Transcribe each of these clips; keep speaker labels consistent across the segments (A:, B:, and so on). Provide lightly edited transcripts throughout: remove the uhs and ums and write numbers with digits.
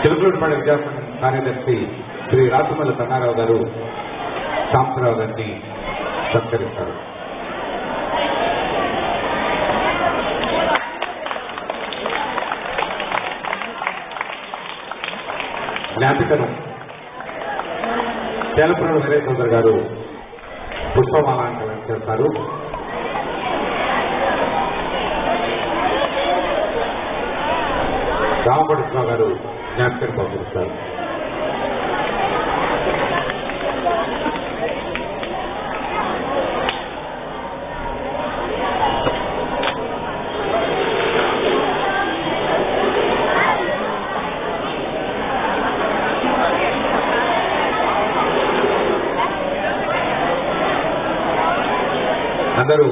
A: చిలుకలూరుపాడు విద్యాసంఘం కార్యదర్శి శ్రీ రాసుమల్లి కన్నారావు గారు సాంబరావు గారిని సత్కరిస్తారు. జ్ఞాపికను తేలపురం వీరయ్య చౌదరి గారు పుష్పమాలంకరణ చేస్తారు. రామపట్ల గారు జ్ఞాపికను పంపిస్తారు. అందరూ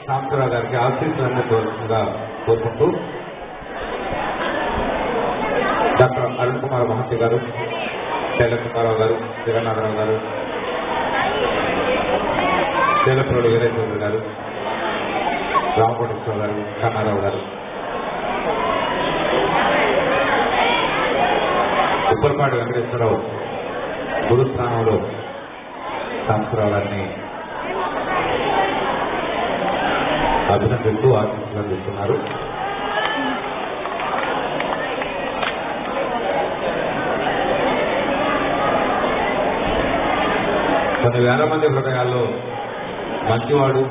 A: సాంబరావు గారికి ఆశీస్సులన్నీ కోరుకుంటూ డాక్టర్ అరుణ్ కుమార్ మహంతి గారు, తేలకుమారావు గారు, జగన్నాథరావు గారు, తేలపురోడు వీరయ్య చౌదరి గారు, రామకోటేశ్వర గారు, కన్నారావు గారు, ఉప్పలపాటి వెంకటేశ్వరరావు గురుస్థానంలో సాంబరావు గారిని అభినందిస్తూ ఆశీస్సులు అందిస్తున్నారు. కొన్ని వేల మంది హృదయాల్లో మంచివాడు,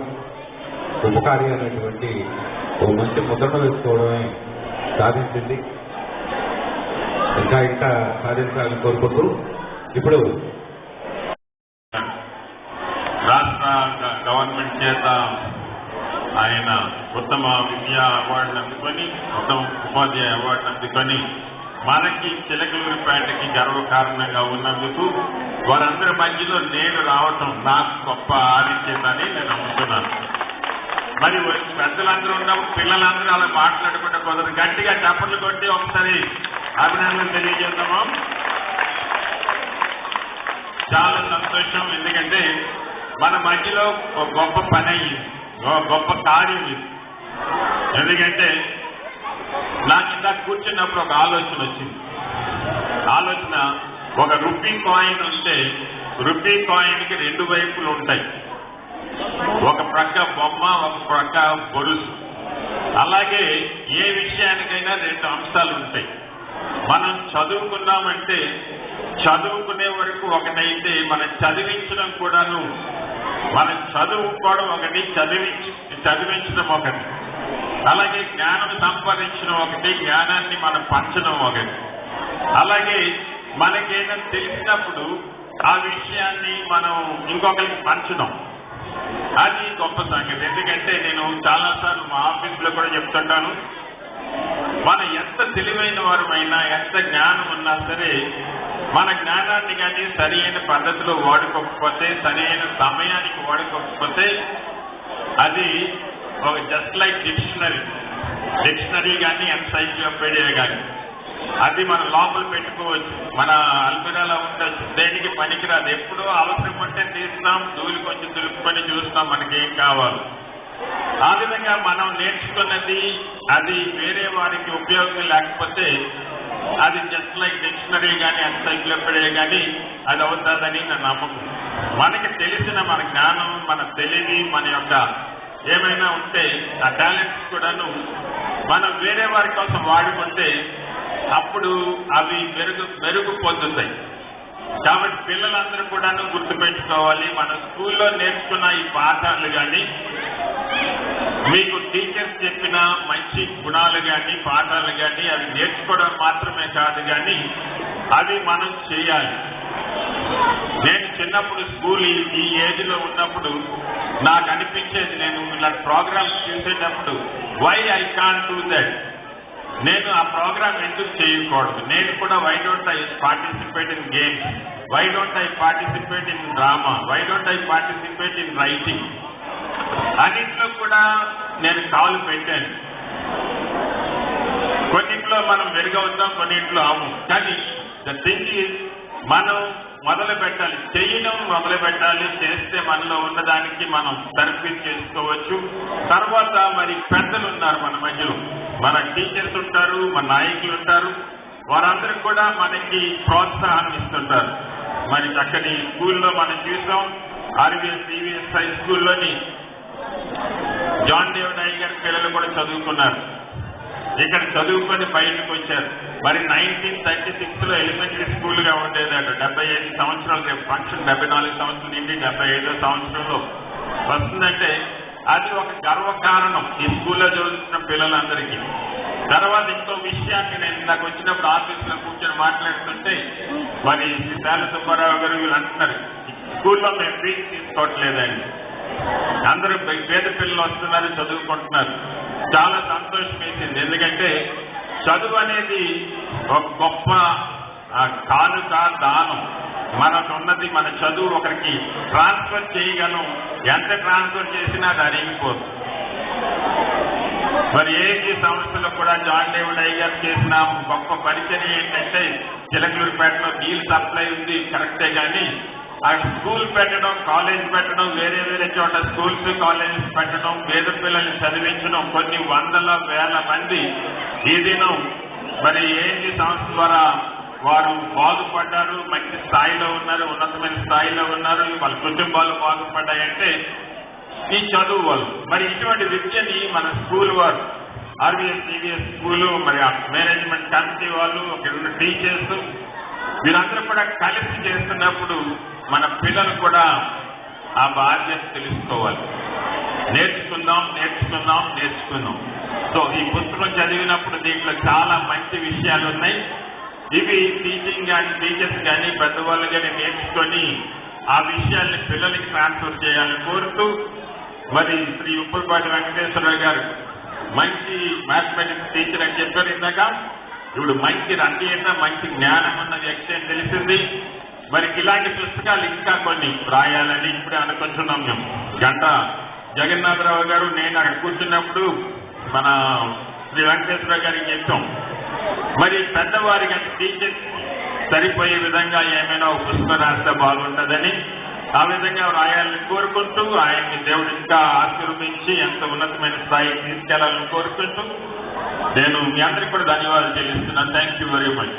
A: ఉపకారి అనేటువంటి ఓ మంచి ముద్రను వేసుకోవడమే సాధించింది. ఇంకా ఇంకా సాధించాలని కోరుకుంటూ ఇప్పుడు
B: రాష్ట్ర గవర్నమెంట్ చేత ఆయన ఉత్తమ విద్యా అవార్డును అందుకొని, ఉత్తమ ఉపాధ్యాయ అవార్డును అందుకొని మనకి చిలకలూరిపేటకి గర్వకారణంగా ఉన్నందుకు వారందరి మధ్యలో నేను రావటం నాకు గొప్ప ఆదిత్యతని నేను నమ్ముతున్నాను. మరి పెద్దలందరూ ఉన్నప్పుడు పిల్లలందరూ అలా మాట్లాడకుండా కుదరదు. గట్టిగా చప్పట్లు కొట్టి ఒకసారి అభినందనలు తెలియజేద్దాము. చాలా సంతోషం. ఎందుకంటే మన మధ్యలో ఒక గొప్ప పని అయ్యింది, గొప్ప కార్యం ఇది. ఎందుకంటే నాకు ఇందాక కూర్చున్నప్పుడు ఒక ఆలోచన వచ్చింది. ఆలోచన, ఒక రూపీ కాయిన్ ఉంటే రూపీ కాయిన్కి రెండు వైపులు ఉంటాయి. ఒక ప్రక్క బొమ్మ, ఒక ప్రక్క బొరుసు. అలాగే ఏ విషయానికైనా రెండు అంశాలు ఉంటాయి. మనం చదువుకున్నామంటే చదువుకునే వరకు ఒకటైతే మనం చదివించడం కూడాను, మనం చదువుకోవడం ఒకటి, చదివించడం ఒకటి. అలాగే జ్ఞానం సంపాదించడం ఒకటి, జ్ఞానాన్ని మనం పంచడం ఒకటి. అలాగే మనకేదైనా తెలిసినప్పుడు ఆ విషయాన్ని మనం ఇంకొకరికి పంచడం, అది గొప్ప సంగతి. ఎందుకంటే నేను చాలాసార్లు మా ఆఫీసులో కూడా చెప్తుంటాను, మనం ఎంత తెలివైన వారమైనా, ఎంత జ్ఞానం ఉన్నా సరే, మన జ్ఞానాన్ని కానీ సరి అయిన పద్ధతిలో వాడుకోకపోతే, సరి అయిన సమయానికి వాడుకోకపోతే, అది ఒక జస్ట్ లైక్ డిక్షనరీ కానీ ఎన్సైక్లోపీడియా కానీ అది మనం లోపల పెట్టుకోవచ్చు, మన అల్మిరాలో ఉండొచ్చు, దేనికి పనికిరాదు. ఎప్పుడో అవసరం ఉంటే తీస్తాం, ధూళి కొంచెం దులుపుకొని చూస్తాం మనకేం కావాలి. ఆ విధంగా మనం నేర్చుకున్నది అది వేరే వారికి ఉపయోగం లేకపోతే అది జస్ట్ లైక్ డిక్షనరీ కానీ ఎన్సైక్లోపీడియా కానీ అది అవుతుందని నా నమ్మకం. మనకి తెలిసిన మన జ్ఞానం, మన తెలివి, మన యొక్క ఏమైనా ఉంటే ఆ టాలెంట్స్ కూడాను మనం వేరే వారి కోసం వాడుకుంటే అప్పుడు అవి మెరుగు పొందుతాయి. కాబట్టి పిల్లలందరూ కూడాను గుర్తుపెట్టుకోవాలి, మన స్కూల్లో నేర్చుకున్న ఈ పాఠాలు కానీ, మీకు టీచర్స్ చెప్పిన మంచి గుణాలు కానీ, పాఠాలు కానీ అవి నేర్చుకోవడం మాత్రమే కాదు కానీ అవి మనం చేయాలి. నేను చిన్నప్పుడు స్కూల్ ఈ ఏజ్ లో ఉన్నప్పుడు నాకు అనిపించేది, నేను ఇలాంటి ప్రోగ్రామ్స్ చూసేటప్పుడు why I can't do that, నేను ఆ ప్రోగ్రామ్ ఎందుకు చేయకూడదు, నేను కూడా why don't I participate in games, why don't I participate in drama, why don't I participate in writing, అన్నింటిలో కూడా నేను కాలు పెట్టాను. కొన్నింట్లో మనం మెరుగవుతాం, కొన్నింట్లో అవు. కానీ ద థింగ్ ఈజ్ మనం మొదలు పెట్టాలి, చేయడం మొదలు పెట్టాలి. చేస్తే మనలో ఉన్నదానికి మనం సర్వీస్ చేసుకోవచ్చు. తర్వాత మరి పెద్దలు ఉన్నారు మన మధ్యలో, మన టీచర్స్ ఉంటారు, మన నాయకులు ఉంటారు. వారందరూ కూడా మనకి ప్రోత్సాహం ఇస్తుంటారు. మరి చక్కని స్కూల్లో మనం చూసాం, ఆర్వీఎస్ ఈవీఎస్ హై స్కూల్లోని జాన్ డేవిడ్ అయ్యగారి పిల్లలు కూడా చదువుకున్నారు. ఇక్కడ చదువుకొని బయటకు వచ్చారు. మరి 1936 లో ఎలిమెంటరీ స్కూల్ గా ఉండేదట. 75 సంవత్సరాలు, రేపు ఫంక్షన్ 74 సంవత్సరాల నుండి 75వ సంవత్సరంలో వస్తుందంటే అది ఒక గర్వకారణం ఈ స్కూల్లో చదువుతున్న పిల్లలందరికీ. తర్వాత ఇంకో విషయాన్ని నేను ఇందాక వచ్చినప్పుడు ఆఫీసులో కూర్చొని మాట్లాడుతుంటే మరి శాల సుబ్బారావు గారు వీళ్ళు అంటున్నారు, స్కూల్లో మేము ఫీజు తీసుకోవట్లేదండి, అందరూ పేద పిల్లలు వస్తున్నారు, చదువుకుంటున్నారు. చాలా సంతోషం వేసింది. ఎందుకంటే చదువు అనేది ఒక గొప్ప కానుక, దానం. మనకున్నది మన చదువు ఒకరికి ట్రాన్స్ఫర్ చేయగలం. ఎంత ట్రాన్స్ఫర్ చేసినా అది అరిగిపోదు. మరి ఏజీ సంస్థలో కూడా జాన్ డేవిడ్ అయ్యగారు చేసిన గొప్ప పరిచయం ఏంటంటే చిలకలూరుపేటలో నీళ్ళు సప్లై ఉంది కరెక్టే, కానీ అక్కడ స్కూల్ పెట్టడం, కాలేజ్ పెట్టడం, వేరే వేరే చోట స్కూల్స్ కాలేజెస్ పెట్టడం, పేద పిల్లల్ని చదివించడం, కొన్ని వందల వేల మంది ఈ దినం మరి ఏజీ సంస్థ ద్వారా వారు బాగుపడ్డారు, మంచి స్థాయిలో ఉన్నారు, ఉన్నతమైన స్థాయిలో ఉన్నారు, వాళ్ళ కుటుంబాలు బాగుపడ్డాయంటే ఈ చదువు వాళ్ళు. మరి ఇటువంటి విద్యని మన స్కూల్ వారు, ఆర్వీఎస్ ఈవీఎస్ స్కూలు, మరి మేనేజ్మెంట్ కమిటీ వాళ్ళు, అక్కడ ఉన్న టీచర్స్, వీరందరూ కూడా కలిసి చేస్తున్నప్పుడు మన పిల్లలు కూడా ఆ బాధ్యత తెలుసుకోవాలి. నేర్చుకుందాం. సో ఈ పుస్తకం చదివినప్పుడు దీంట్లో చాలా మంచి విషయాలు ఉన్నాయి. ఇవి టీచింగ్ కానీ, టీచర్స్ కానీ, పెద్దవాళ్ళు కానీ నేర్చుకొని ఆ విషయాల్ని పిల్లలకి ట్రాన్స్ఫర్ చేయాలని కోరుతూ, మరి శ్రీ ఉప్పలపాటి వెంకటేశ్వరరావు గారు మంచి మ్యాథమెటిక్స్ టీచర్ అని చెప్పారు ఇందాక. ఇప్పుడు మంచి రచయిత, మంచి జ్ఞానం ఉన్న వ్యక్తి అని తెలిసింది. మరి ఇలాంటి పుస్తకాలు ఇంకా కొన్ని రాయాలని ఇప్పుడే అనుకుంటున్నాం మేము. గంట జగన్నాథరావు గారు నేను అక్కడ కూర్చున్నప్పుడు మన శ్రీ వెంకటేశ్వరరావు గారికి చెప్పాం, మరి పెద్దవారికి టీచర్ సరిపోయే విధంగా ఏమైనా ఒక పుస్తకం రాస్తే బాగుంటుందని. ఆ విధంగా రాయాలని కోరుకుంటూ ఆయన్ని దేవుడు ఇంకా ఆశీర్వదించి ఎంత ఉన్నతమైన స్థాయికి తీసుకెళ్లాలని కోరుకుంటూ నేను మీ అందరికీ కూడా ధన్యవాదాలు చెల్లిస్తున్నాను. Thank you very much.